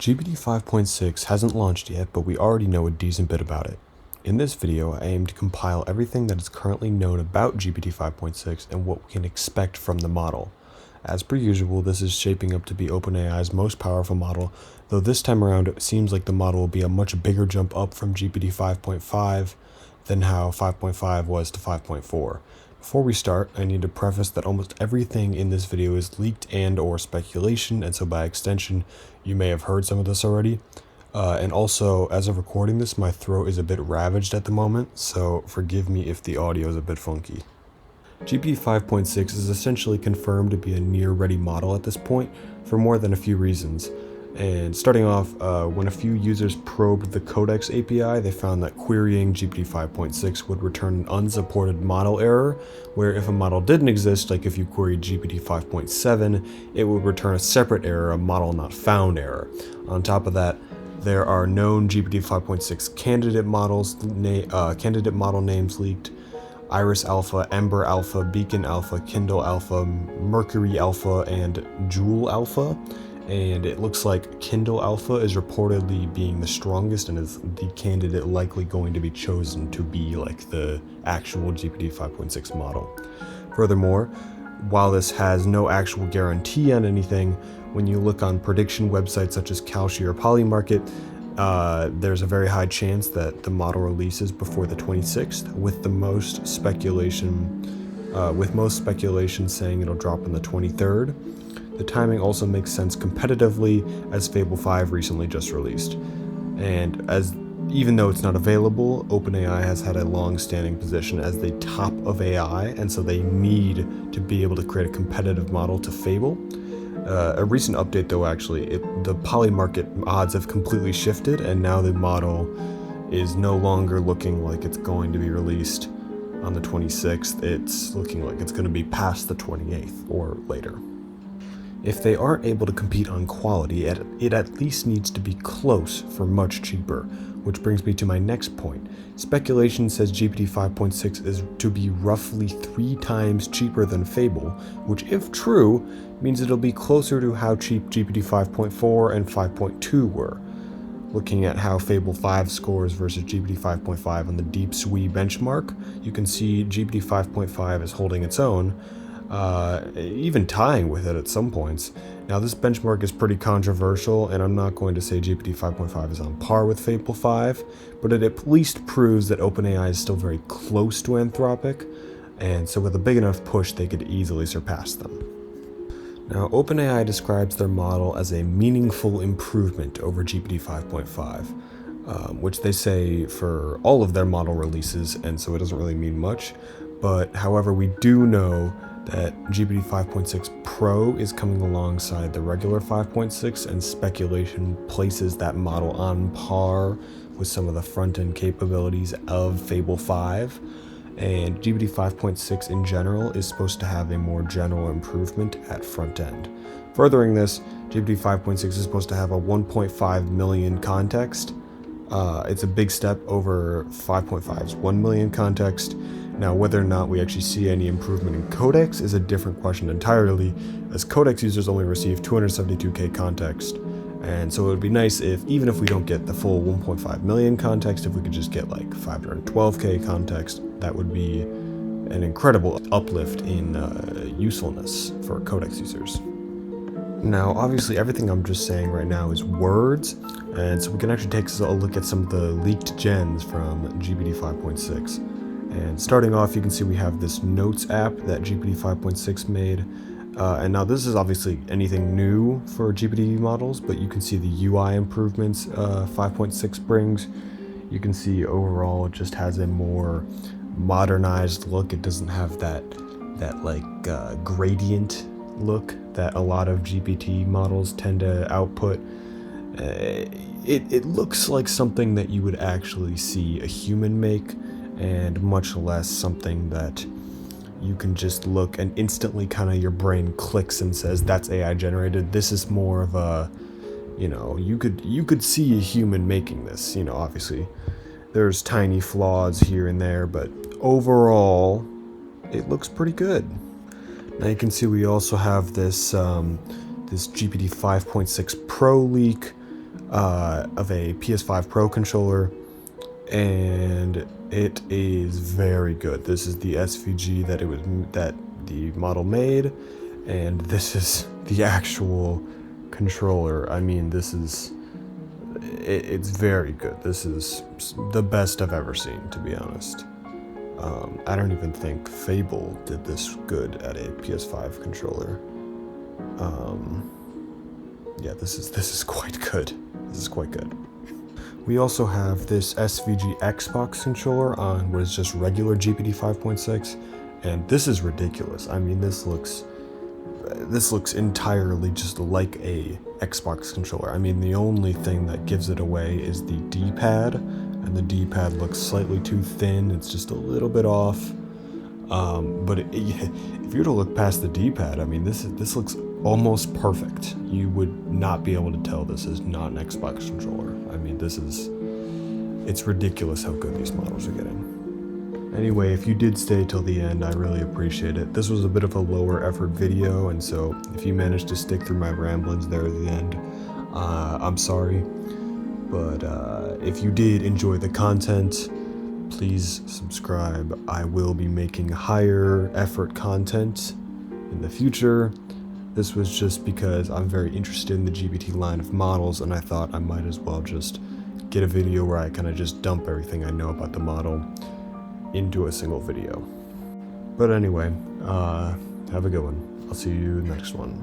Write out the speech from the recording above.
GPT 5.6 hasn't launched yet, but we already know a decent bit about it. In this video, I aim to compile everything that is currently known about GPT 5.6 and what we can expect from the model. As per usual, this is shaping up to be OpenAI's most powerful model, though this time around it seems like the model will be a much bigger jump up from GPT 5.5 than how 5.5 was to 5.4. Before we start, I need to preface that almost everything in this video is leaked and or speculation, and so by extension, you may have heard some of this already. And also, as of recording this, my throat is a bit ravaged at the moment, so forgive me if the audio is a bit funky. GPT 5.6 is essentially confirmed to be a near-ready model at this point for more than a few reasons. And starting off, when a few users probed the codex API, they found that querying GPT 5.6 would return an unsupported model error, where if a model didn't exist, like if you queried GPT 5.7, it would return a separate error, a model not found error. On top of that, there are known GPT 5.6 candidate model names leaked: Iris Alpha, Ember Alpha, Beacon Alpha, Kindle Alpha, Mercury Alpha, and Joule Alpha. And it looks like Kindle Alpha is reportedly being the strongest and is the candidate likely going to be chosen to be like the actual GPT 5.6 model. Furthermore, while this has no actual guarantee on anything, when you look on prediction websites such as Kalshi or Polymarket, there's a very high chance that the model releases before the 26th, with most speculation saying it'll drop on the 23rd. The timing also makes sense competitively, as Fable 5 recently just released. And even though it's not available, OpenAI has had a long-standing position as the top of AI, and so they need to be able to create a competitive model to Fable. A recent update though, the Polymarket odds have completely shifted, and now the model is no longer looking like it's going to be released on the 26th. It's looking like it's going to be past the 28th or later. If they aren't able to compete on quality, it at least needs to be close for much cheaper, which brings me to my next point. Speculation says GPT 5.6 is to be roughly 3 times cheaper than Fable, which if true, means it'll be closer to how cheap GPT 5.4 and 5.2 were. Looking at how Fable 5 scores versus GPT 5.5 on the deepswe benchmark, you can see GPT 5.5 is holding its own, even tying with it at some points. Now this benchmark is pretty controversial, and I'm not going to say GPT 5.5 is on par with Fable 5, but it at least proves that OpenAI is still very close to Anthropic, and so with a big enough push they could easily surpass them. Now OpenAI describes their model as a meaningful improvement over GPT 5.5, which they say for all of their model releases, and so it doesn't really mean much. But however, we do know that GPT 5.6 Pro is coming alongside the regular 5.6, and speculation places that model on par with some of the front-end capabilities of Fable 5. And GPT 5.6 in general is supposed to have a more general improvement at front end. Furthering this, GPT 5.6 is supposed to have a 1.5 million context. It's a big step over 5.5's 1 million context. Now, whether or not we actually see any improvement in codex is a different question entirely, as codex users only receive 272k context. And so it would be nice if, even if we don't get the full 1.5 million context, if we could just get like 512k context, that would be an incredible uplift in usefulness for codex users. Now, obviously, everything I'm just saying right now is words, and so we can actually take a look at some of the leaked gens from GPT 5.6. And starting off, you can see we have this notes app that GPT 5.6 made. And now this is obviously anything new for GPT models, but you can see the UI improvements 5.6 brings. You can see overall it just has a more modernized look. It doesn't have that gradient look that a lot of GPT models tend to output. It looks like something that you would actually see a human make, and much less something that you can just look and instantly kind of your brain clicks and says that's AI generated. This is more of a, you could see a human making this. Obviously there's tiny flaws here and there, but overall it looks pretty good. Now you can see we also have this this GPT 5.6 Pro leak. of a PS5 Pro controller, and it is very good. This is the SVG that the model made, and this is the actual controller. I mean, it's very good. This is the best I've ever seen, to be honest. I don't even think Fable did this good at a PS5 controller. Yeah, this is quite good. This is quite good. We also have this SVG Xbox controller on what is just regular GPT 5.6, and this is ridiculous. I mean, this looks entirely just like a Xbox controller. I mean, the only thing that gives it away is the D-pad, and the D-pad looks slightly too thin. It's just a little bit off. But if you were to look past the D-pad, I mean, this looks almost perfect. You would not be able to tell this is not an Xbox controller. I mean, it's ridiculous how good these models are getting. Anyway, if you did stay till the end, I really appreciate it. This was a bit of a lower effort video, and so if you managed to stick through my ramblings there at the end, I'm sorry. But if you did enjoy the content, please subscribe. I will be making higher effort content in the future. This was just because I'm very interested in the GPT line of models, and I thought I might as well just get a video where I kind of just dump everything I know about the model into a single video. But anyway, have a good one. I'll see you next one.